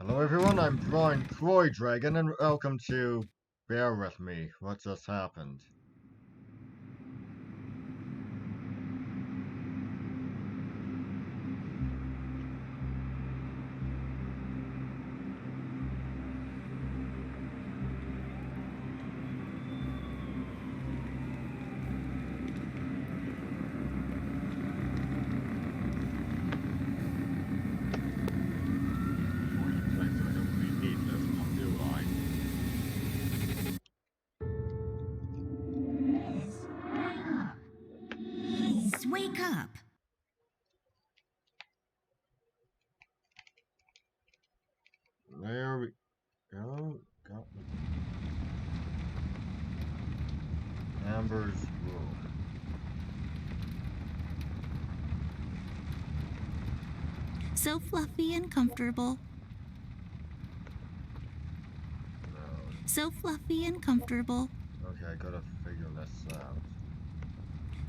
Hello everyone, I'm Drawing Croy Dragon and welcome to Bear With Me. What just happened? Wake up! There we go. Got me. Amber's room. So fluffy and comfortable. No. So fluffy and comfortable. Okay, I gotta figure this out.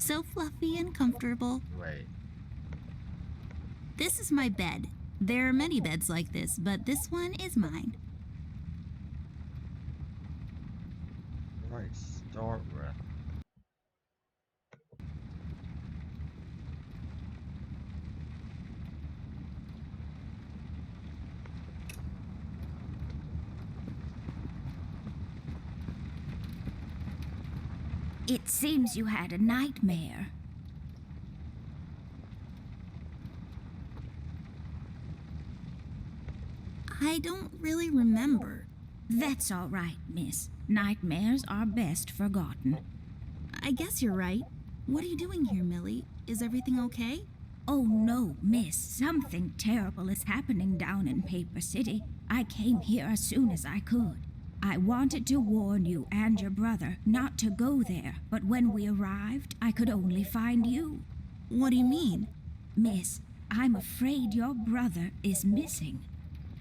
So fluffy and comfortable. Wait. This is my bed. There are many beds like this, but this one is mine. Right, start with. It seems you had a nightmare. I don't really remember. That's all right, miss. Nightmares are best forgotten. I guess you're right. What are you doing here, Millie? Is everything okay? Oh, no, miss. Something terrible is happening down in Paper City. I came here as soon as I could. I wanted to warn you and your brother not to go there, but when we arrived, I could only find you. What do you mean? Miss, I'm afraid your brother is missing.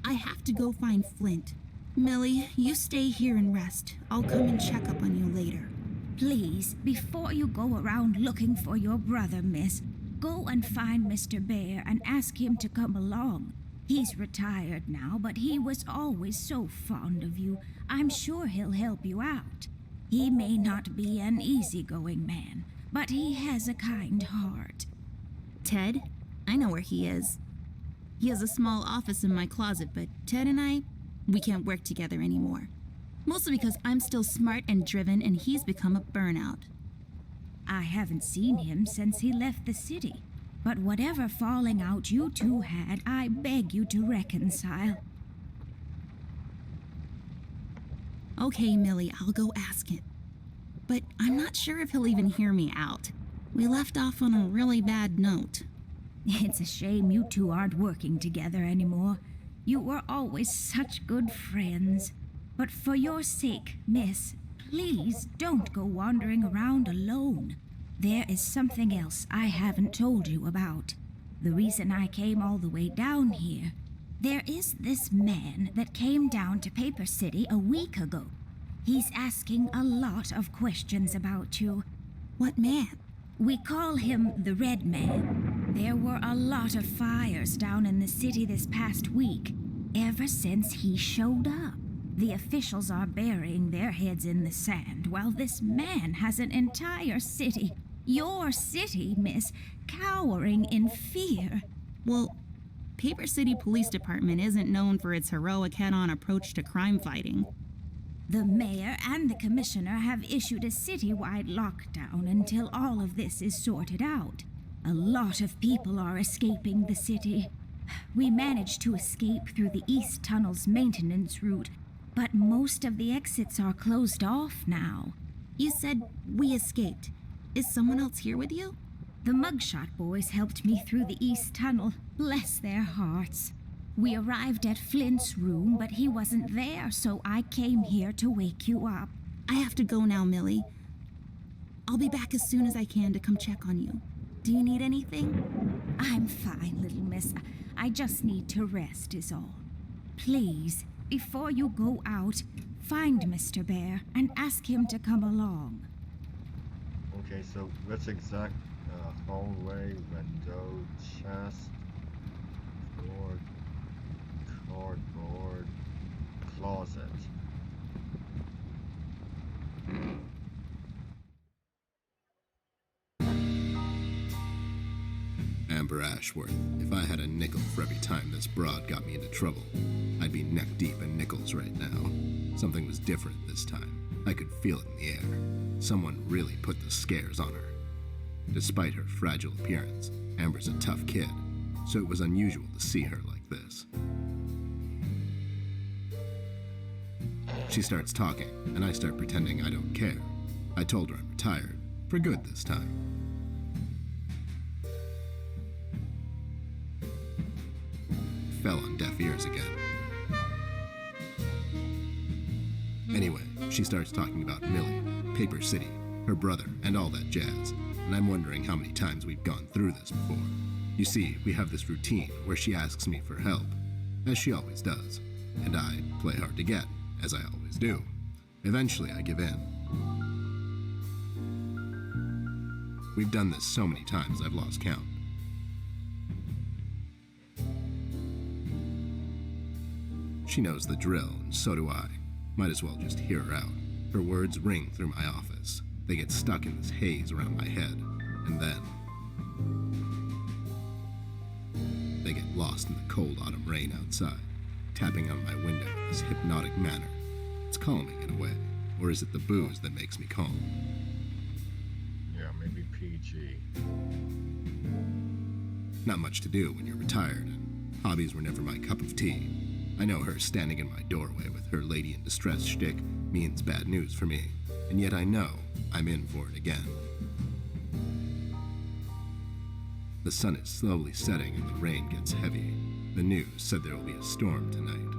I have to go find Flint. Millie, you stay here and rest. I'll come and check up on you later. Please, before you go around looking for your brother, miss, go and find Mr. Bear and ask him to come along. He's retired now, but he was always so fond of you. I'm sure he'll help you out. He may not be an easygoing man, but he has a kind heart. Ted, I know where he is. He has a small office in my closet, but Ted and we can't work together anymore. Mostly because I'm still smart and driven and he's become a burnout. I haven't seen him since he left the city. But whatever falling out you two had, I beg you to reconcile. Okay, Millie, I'll go ask him. But I'm not sure if he'll even hear me out. We left off on a really bad note. It's a shame you two aren't working together anymore. You were always such good friends. But for your sake, miss, please don't go wandering around alone. There is something else I haven't told you about. The reason I came all the way down here. There is this man that came down to Paper City a week ago. He's asking a lot of questions about you. What man? We call him the Red Man. There were a lot of fires down in the city this past week, ever since he showed up. The officials are burying their heads in the sand, while this man has an entire city, your city, miss, cowering in fear. Well, Paper City Police Department isn't known for its heroic head-on approach to crime fighting. The mayor and the commissioner have issued a citywide lockdown until all of this is sorted out. A lot of people are escaping the city. We managed to escape through the East Tunnel's maintenance route, but most of the exits are closed off now. You said we escaped. Is someone else here with you? The Mugshot boys helped me through the East Tunnel. Bless their hearts. We arrived at Flint's room, but he wasn't there, so I came here to wake you up. I have to go now, Millie. I'll be back as soon as I can to come check on you. Do you need anything? I'm fine, little miss. I just need to rest is all. Please, before you go out, find Mr. Bear and ask him to come along. Okay, so let's exact hallway, window, chest, door, cardboard. Amber Ashworth, if I had a nickel for every time this broad got me into trouble, I'd be neck deep in nickels right now. Something was different this time. I could feel it in the air. Someone really put the scares on her. Despite her fragile appearance, Amber's a tough kid, so it was unusual to see her like this. She starts talking, and I start pretending I don't care. I told her I'm retired, for good this time. Fell on deaf ears again. Anyway, she starts talking about Millie, Paper City, her brother, and all that jazz, and I'm wondering how many times we've gone through this before. You see, we have this routine where she asks me for help, as she always does, and I play hard to get, as I always do. Eventually, I give in. We've done this so many times I've lost count. She knows the drill, and so do I. Might as well just hear her out. Her words ring through my office. They get stuck in this haze around my head, and then they get lost in the cold autumn rain outside, tapping on my window in this hypnotic manner. It's calming in a way, or is it the booze that makes me calm? Yeah, maybe PG. Not much to do when you're retired, and hobbies were never my cup of tea. I know her standing in my doorway with her lady in distress shtick means bad news for me, and yet I know I'm in for it again. The sun is slowly setting and the rain gets heavy. The news said there will be a storm tonight.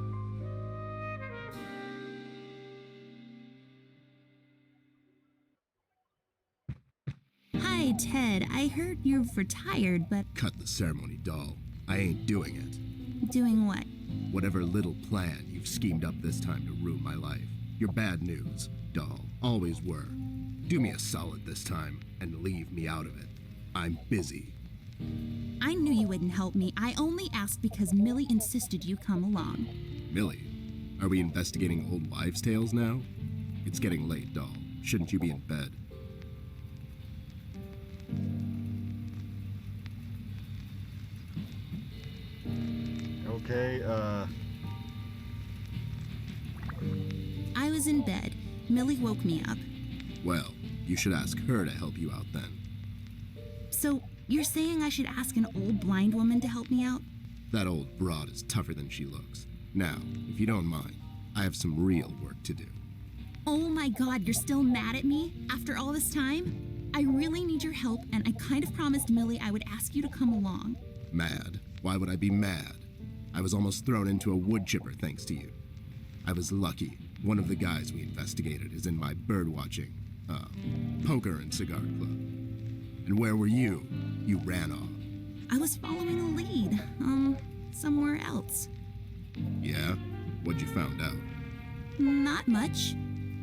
Hi, Ted. I heard you've retired, but Cut the ceremony, doll. I ain't doing it. doing what? Whatever little plan you've schemed up this time to ruin my life. You're bad news, doll. Always were. Do me a solid this time and leave me out of it. I'm busy. I knew you wouldn't help me. I only asked because Millie insisted you come along. Millie, are we investigating old wives' tales now? It's getting late, doll. Shouldn't you be in bed? Okay, I was in bed. Millie woke me up. Well, you should ask her to help you out then. So, you're saying I should ask an old blind woman to help me out? That old broad is tougher than she looks. Now, if you don't mind, I have some real work to do. Oh my god, you're still mad at me? After all this time? I really need your help, and I kind of promised Millie I would ask you to come along. Mad? Why would I be mad? I was almost thrown into a wood chipper thanks to you. I was lucky. One of the guys we investigated is in my bird-watching, poker and cigar club. And where were you? You ran off. I was following a lead, somewhere else. Yeah? What'd you found out? Not much.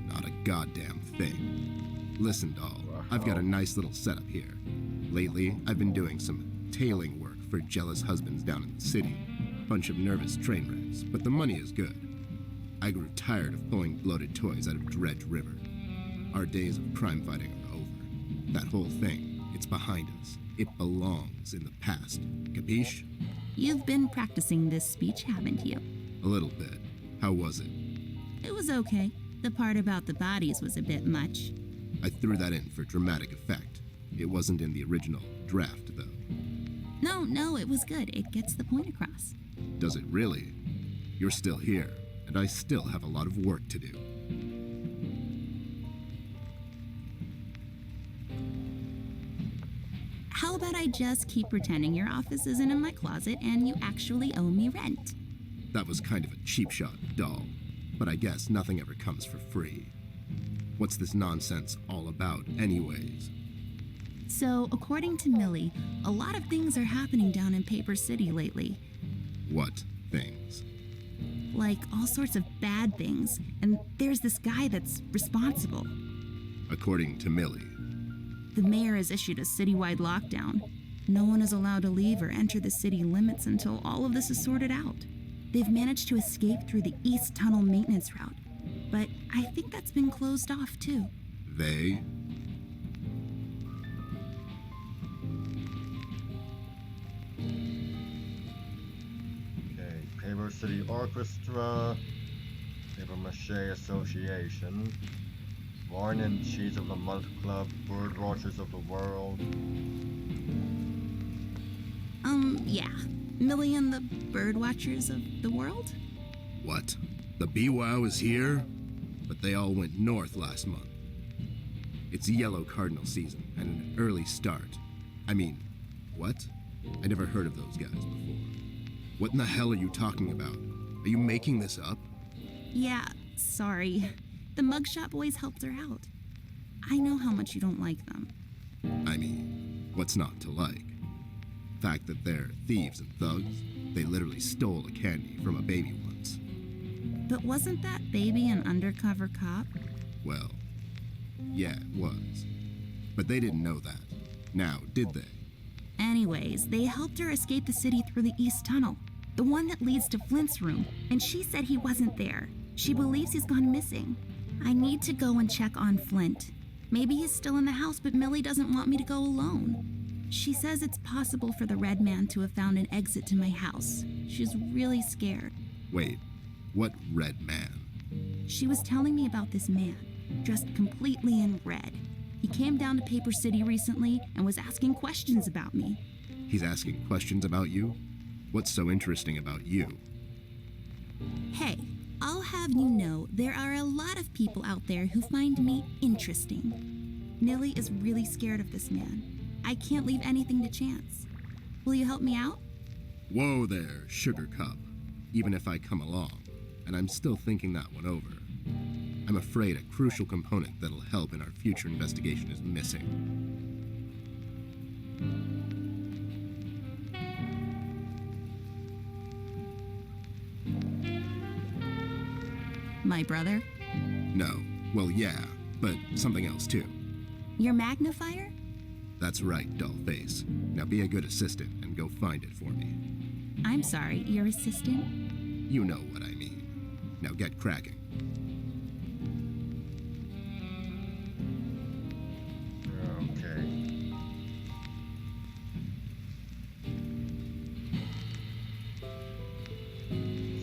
Not a goddamn thing. Listen, doll, I've got a nice little setup here. Lately, I've been doing some tailing work for jealous husbands down in the city. Bunch of nervous train wrecks, but the money is good. I grew tired of pulling bloated toys out of Dredge River. Our days of crime fighting are over. That whole thing, it's behind us. It belongs in the past. Capiche? You've been practicing this speech, haven't you? A little bit. How was it? It was okay. The part about the bodies was a bit much. I threw that in for dramatic effect. It wasn't in the original draft, though. No, it was good. It gets the point across. Does it really? You're still here, and I still have a lot of work to do. How about I just keep pretending your office isn't in my closet and you actually owe me rent? That was kind of a cheap shot, doll. But I guess nothing ever comes for free. What's this nonsense all about, anyways? So, according to Millie, a lot of things are happening down in Paper City lately. What things? Like all sorts of bad things, and there's this guy that's responsible. According to Millie. The mayor has issued a citywide lockdown. No one is allowed to leave or enter the city limits until all of this is sorted out. They've managed to escape through the East Tunnel maintenance route, but I think that's been closed off too. They? Haver City Orchestra, Paper Mache Association, Wine and Cheese of the Month Club, Bird Watchers of the World. Yeah. Millie and the bird watchers of the world? What? The BWOW is here? But they all went north last month. It's yellow cardinal season and an early start. I mean, what? I never heard of those guys before. What in the hell are you talking about? Are you making this up? Yeah, sorry. The mugshot boys helped her out. I know how much you don't like them. I mean, what's not to like? The fact that they're thieves and thugs? They literally stole a candy from a baby once. But wasn't that baby an undercover cop? Well, yeah, it was. But they didn't know that. Now, did they? Anyways, they helped her escape the city through the East Tunnel, the one that leads to Flint's room, and she said he wasn't there. She believes he's gone missing. I need to go and check on Flint. Maybe he's still in the house, but Millie doesn't want me to go alone. She says it's possible for the Red Man to have found an exit to my house. She's really scared. Wait, what Red Man? She was telling me about this man, dressed completely in red. He came down to Paper City recently and was asking questions about me. He's asking questions about you? What's so interesting about you? Hey, I'll have you know there are a lot of people out there who find me interesting. Millie is really scared of this man. I can't leave anything to chance. Will you help me out? Whoa there, Sugar Cup. Even if I come along, and I'm still thinking that one over. I'm afraid a crucial component that'll help in our future investigation is missing. My brother? No. Well, yeah, but something else too. Your magnifier? That's right, Dollface. Now be a good assistant and go find it for me. I'm sorry, your assistant? You know what I mean. Now get cracking. Okay.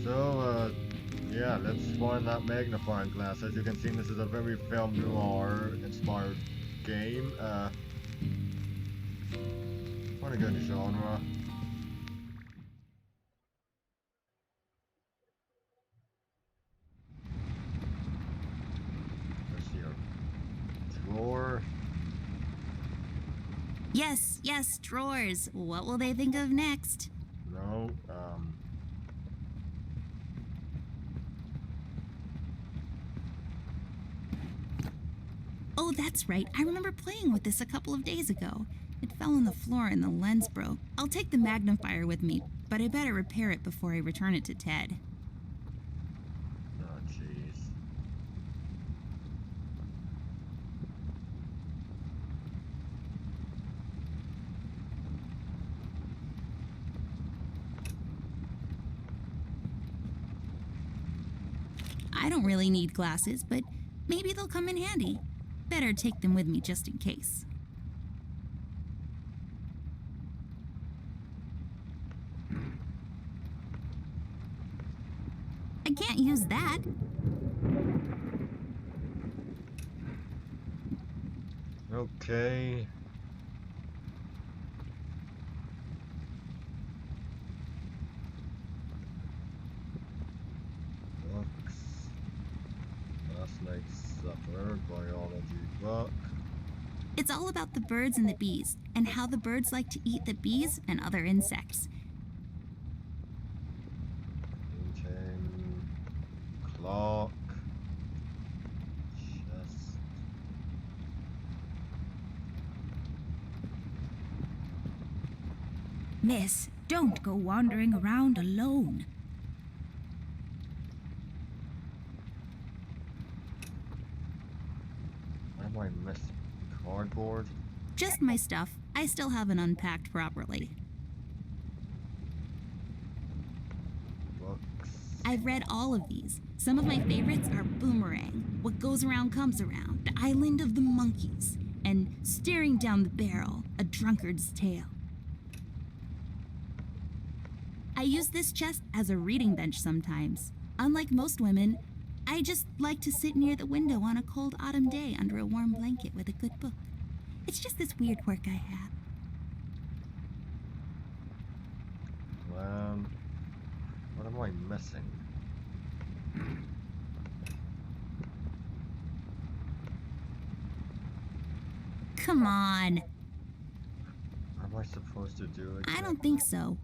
So, yeah, let's find that magnifying glass. As you can see, this is a very film noir inspired game. What a good genre. Let's see a drawer. Yes, drawers. What will they think of next? No, Oh, that's right. I remember playing with this a couple of days ago. It fell on the floor and the lens broke. I'll take the magnifier with me, but I better repair it before I return it to Ted. oh jeez. I don't really need glasses, but maybe they'll come in handy. Better take them with me just in case. I can't use that. Okay. Books. Last Night's Supper, biology book. It's all about the birds and the bees, and how the birds like to eat the bees and other insects. Painting. Clock. Chest. Miss, don't go wandering around alone. Why am I missing cardboard? Just my stuff. I still haven't unpacked properly. Books. I've read all of these. Some of my favorites are Boomerang, What Goes Around Comes Around, The Island of the Monkeys, and Staring Down the Barrel, A Drunkard's Tale. I use this chest as a reading bench sometimes. Unlike most women, I just like to sit near the window on a cold autumn day under a warm blanket with a good book. It's just this weird quirk I have. What am I missing? Come on. What am I supposed to do again? I don't think so.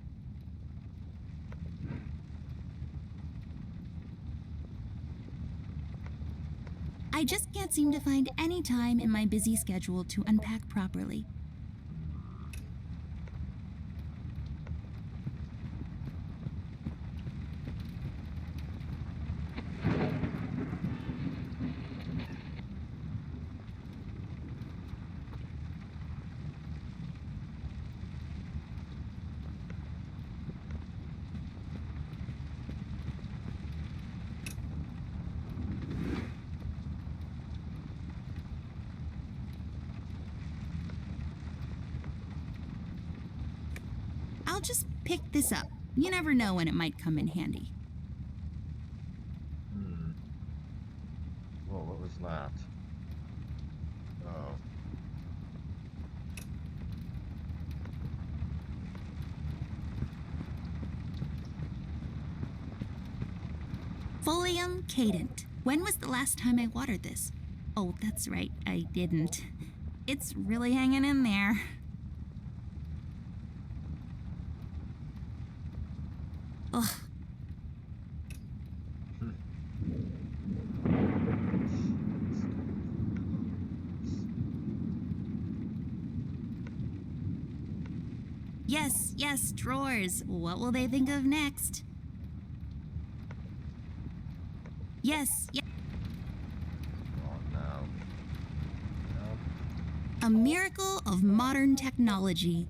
I just can't seem to find any time in my busy schedule to unpack properly. I'll just pick this up. You never know when it might come in handy. Whoa, what was that? Oh. Folium cadent. When was the last time I watered this? Oh, that's right, I didn't. It's really hanging in there. Ugh. Yes, drawers. What will they think of next? Yes. Oh no. A miracle of modern technology.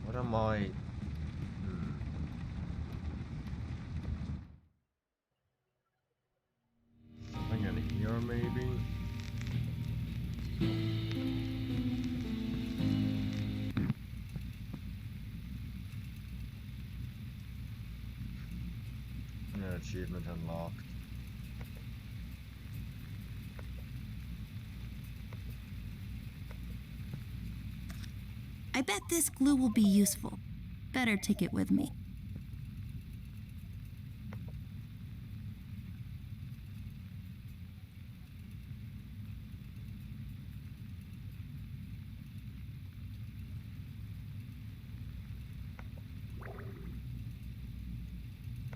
What am I? Something in here, maybe? Yeah, achievement unlocked. I bet this glue will be useful. Better take it with me.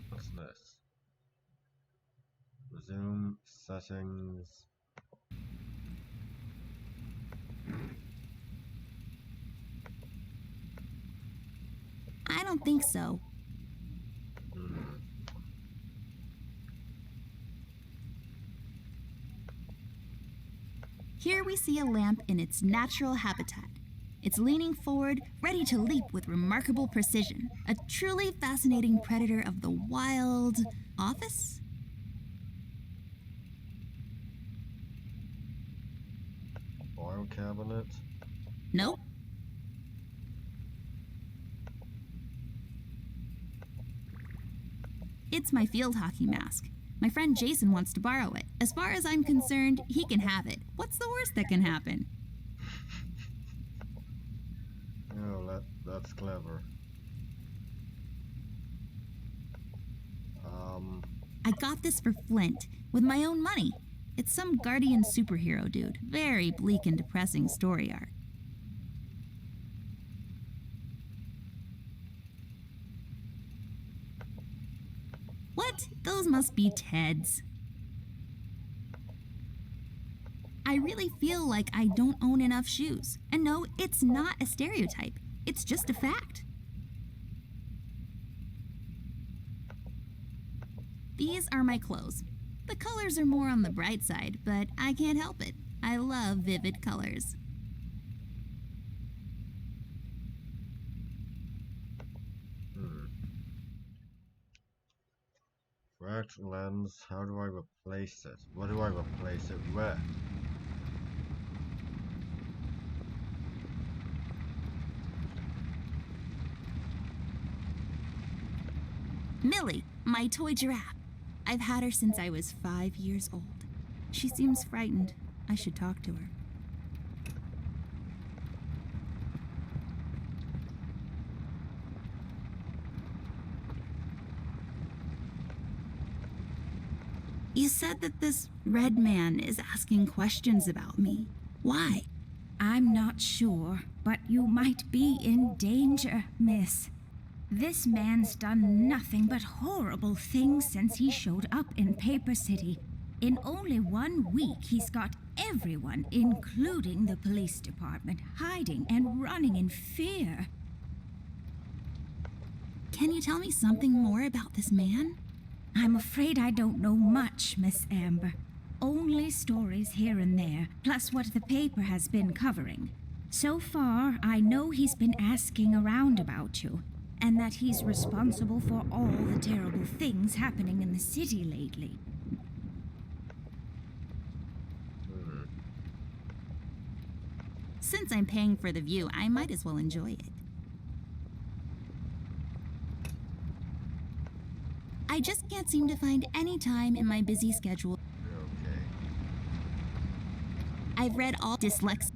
What's this? Resume settings. I don't think so. Here we see a lamp in its natural habitat. It's leaning forward, ready to leap with remarkable precision. A truly fascinating predator of the wild. Office? File cabinet. Nope. It's my field hockey mask. My friend Jason wants to borrow it. As far as I'm concerned, he can have it. What's the worst that can happen? Oh, that's clever. I got this for Flint, with my own money. It's some guardian superhero dude. Very bleak and depressing story arc. What? Those must be Ted's. I really feel like I don't own enough shoes. And no, it's not a stereotype. It's just a fact. These are my clothes. The colors are more on the bright side, but I can't help it. I love vivid colors. Correct lens. How do I replace it? What do I replace it with? Millie, my toy giraffe. I've had her since I was 5 years old. She seems frightened. I should talk to her. You said that this red man is asking questions about me. Why? I'm not sure, but you might be in danger, miss. This man's done nothing but horrible things since he showed up in Paper City. In only 1 week, he's got everyone, including the police department, hiding and running in fear. Can you tell me something more about this man? I'm afraid I don't know much, Miss Amber. Only stories here and there, plus what the paper has been covering. So far, I know he's been asking around about you, and that he's responsible for all the terrible things happening in the city lately. Since I'm paying for the view, I might as well enjoy it. I just can't seem to find any time in my busy schedule. Okay. I've read all dyslexia.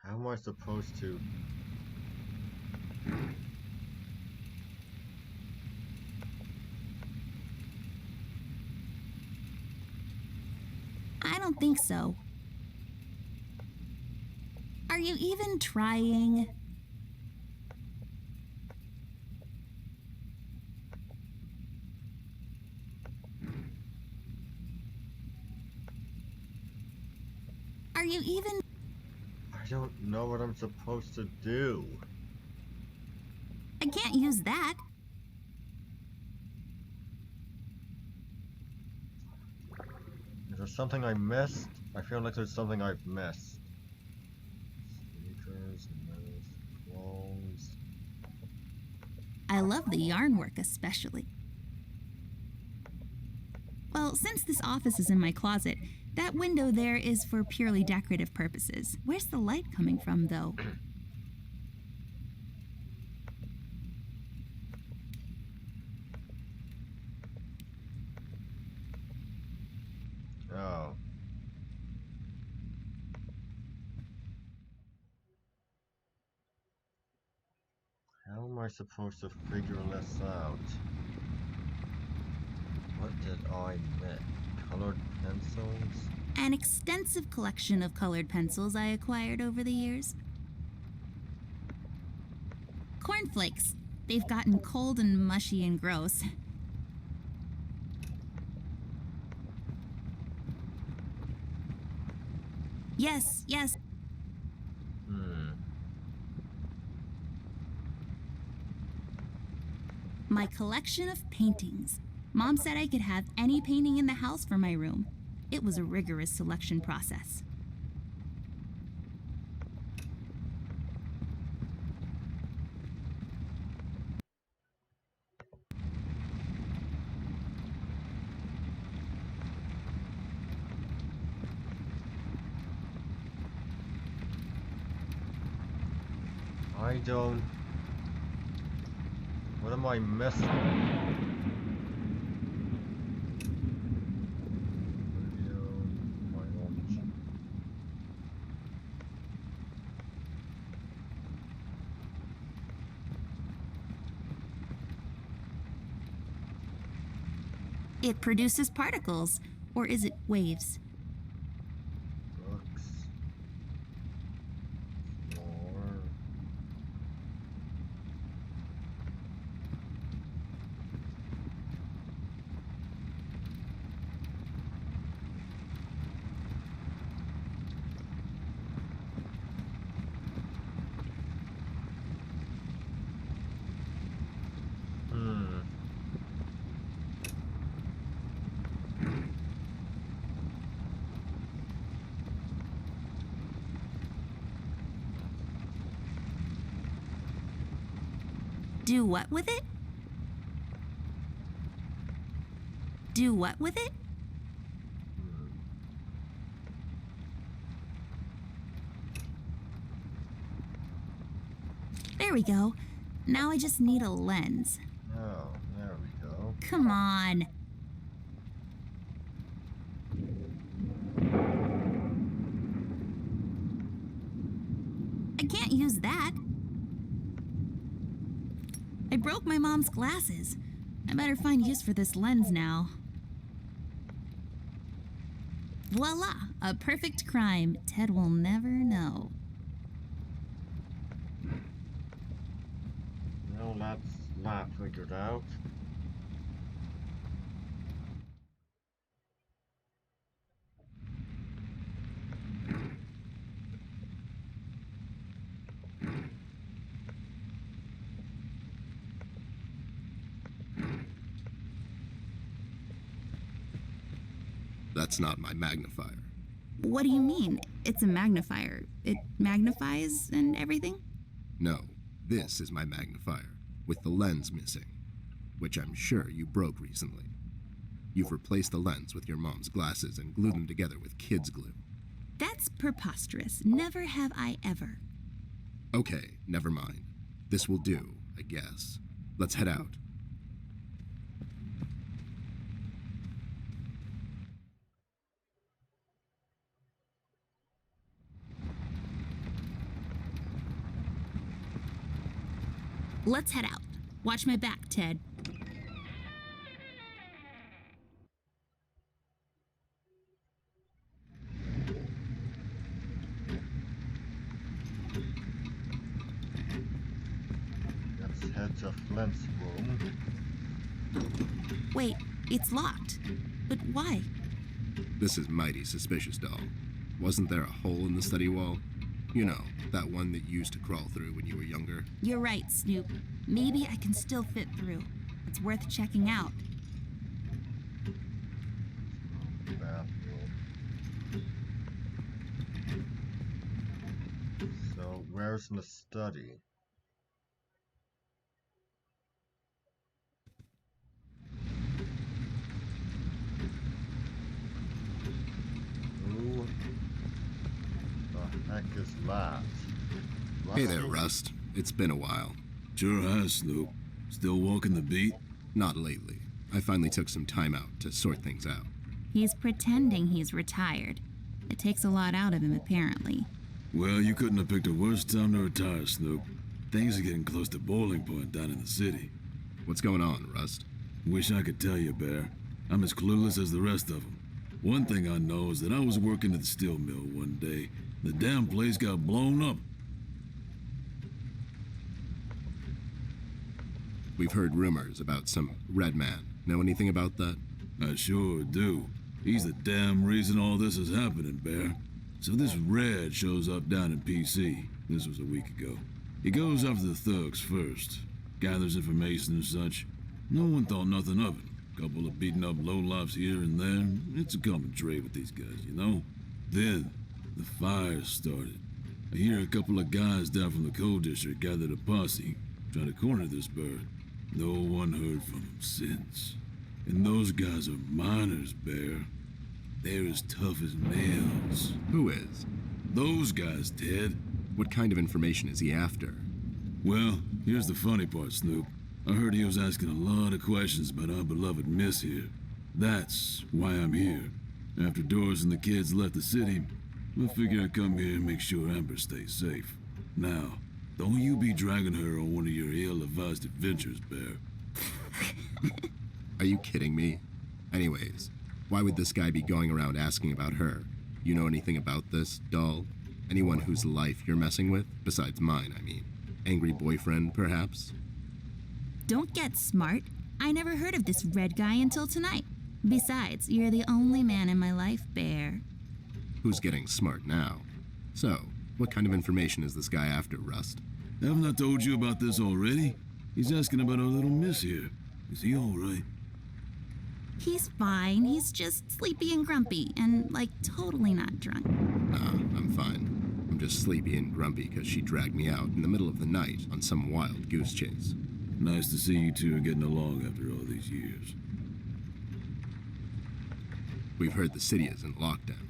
How am I supposed to... I don't think so. Are you even trying? Are you even... I don't know what I'm supposed to do. I can't use that. Is there something I missed? I feel like there's something I've missed. Sneakers, clothes. I love the yarn work especially. Well, since this office is in my closet, that window there is for purely decorative purposes. Where's the light coming from, though? Oh. How am I supposed to figure this out? What did I miss? Colored pencils? An extensive collection of colored pencils I acquired over the years. Cornflakes. They've gotten cold and mushy and gross. Yes, yes. My collection of paintings. Mom said I could have any painting in the house for my room. It was a rigorous selection process. I don't... What am I missing? Video, biology. It produces particles, or is it waves? Books. Floor. Do what with it? Do what with it? There we go. Now I just need a lens. Oh, there we go. Come on. I can't use that. I broke my mom's glasses. I better find use for this lens now. Voila! A perfect crime Ted will never know. Well, that's that figured out. That's not my magnifier. What do you mean? It's a magnifier. It magnifies and everything? No, this is my magnifier, with the lens missing, which I'm sure you broke recently. You've replaced the lens with your mom's glasses and glued them together with kids' glue. That's preposterous. Never have I ever. Okay, never mind. This will do, I guess. Let's head out. Let's head out. Watch my back, Ted. Let's head to Flint's room. Wait, it's locked. But why? This is mighty suspicious, doll. Wasn't there a hole in the study wall? You know, that one that you used to crawl through when you were younger. You're right, Snoop. Maybe I can still fit through. It's worth checking out. Bathroom. So, where's the study? Who the heck is that? Hey there, Rust. It's been a while. Sure has, Snoop. Still walking the beat? Not lately. I finally took some time out to sort things out. He's pretending he's retired. It takes a lot out of him, apparently. Well, you couldn't have picked a worse time to retire, Snoop. Things are getting close to boiling point down in the city. What's going on, Rust? Wish I could tell you, Bear. I'm as clueless as the rest of them. One thing I know is that I was working at the steel mill one day. The damn place got blown up. We've heard rumors about some red man. Know anything about that? I sure do. He's the damn reason all this is happening, Bear. So this Red shows up down in PC. This was a week ago. He goes after the thugs first. Gathers information and such. No one thought nothing of it. Couple of beaten up lowlifes here and there. It's a common trait with these guys, you know? Then, the fire started. I hear a couple of guys down from the coal district gathered a posse, trying to corner this bird. No one heard from him since. And those guys are miners, Bear. They're as tough as nails. Who is? Those guys, Ted. What kind of information is he after? Well, here's the funny part, Snoop. I heard he was asking a lot of questions about our beloved Miss here. That's why I'm here. After Doris and the kids left the city, I figured I'd come here and make sure Amber stays safe. Now, don't you be dragging her on one of your ill-advised adventures, Bear. Are you kidding me? Anyways, why would this guy be going around asking about her? You know anything about this, doll? Anyone whose life you're messing with? Besides mine, I mean. Angry boyfriend, perhaps? Don't get smart. I never heard of this Red guy until tonight. Besides, you're the only man in my life, Bear. Who's getting smart now? So, what kind of information is this guy after, Rust? Haven't I told you about this already? He's asking about our little Miss here. Is he all right? He's fine. He's just sleepy and grumpy and, like, totally not drunk. Nah, I'm fine. I'm just sleepy and grumpy because she dragged me out in the middle of the night on some wild goose chase. Nice to see you two are getting along after all these years. We've heard the city is in lockdown.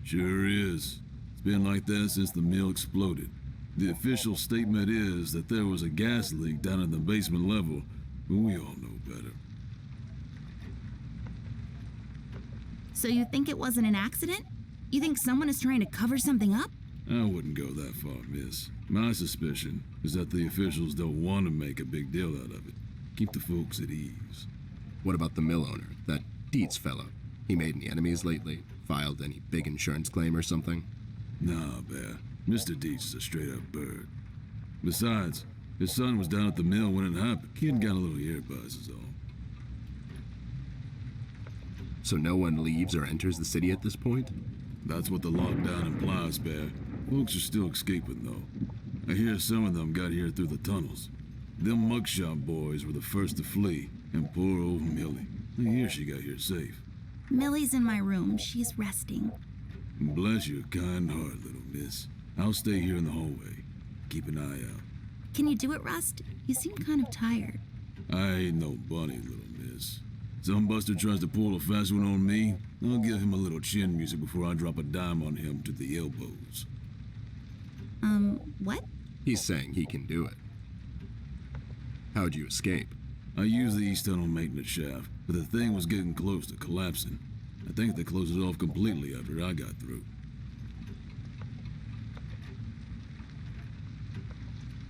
Sure is. It's been like that since the mill exploded. The official statement is that there was a gas leak down in the basement level, but we all know better. So you think it wasn't an accident? You think someone is trying to cover something up? I wouldn't go that far, miss. My suspicion is that the officials don't want to make a big deal out of it. Keep the folks at ease. What about the mill owner, that Dietz fellow? He made any enemies lately? Filed any big insurance claim or something? Nah, Bear. Mr. Dietz is a straight-up bird. Besides, his son was down at the mill when it happened. Kid got a little ear buzz is all. So no one leaves or enters the city at this point? That's what the lockdown implies, Bear. Folks are still escaping, though. I hear some of them got here through the tunnels. Them mugshot boys were the first to flee, and poor old Millie. I hear she got here safe. Millie's in my room. She's resting. Bless your kind heart, little miss. I'll stay here in the hallway. Keep an eye out. Can you do it, Rust? You seem kind of tired. I ain't no bunny, little miss. Some buster tries to pull a fast one on me, I'll give him a little chin music before I drop a dime on him to the elbows. What? He's saying he can do it. How'd you escape? I used the east tunnel maintenance shaft, but the thing was getting close to collapsing. I think they closed it off completely after I got through.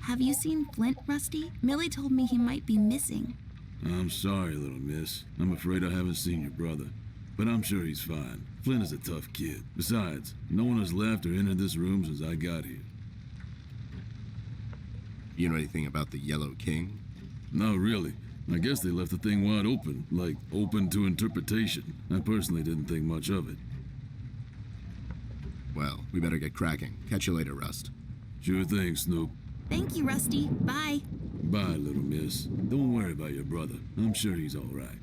Have you seen Flint, Rusty? Millie told me he might be missing. I'm sorry, little miss. I'm afraid I haven't seen your brother. But I'm sure he's fine. Flint is a tough kid. Besides, no one has left or entered this room since I got here. You know anything about the Yellow King? No, really. I guess they left the thing wide open, like open to interpretation. I personally didn't think much of it. Well, we better get cracking. Catch you later, Rust. Sure thing, Snoop. Thank you, Rusty. Bye. Bye, little miss. Don't worry about your brother. I'm sure he's all right.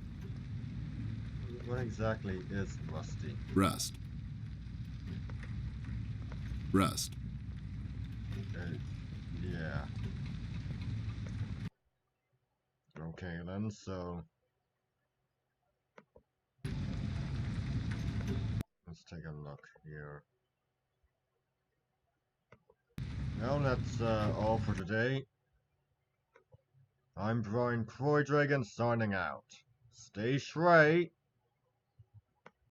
What exactly is Rusty? Rust. Rust. Yeah. Okay then, so let's take a look here. Well, that's all for today. I'm Brian Croydragon signing out. Stay straight.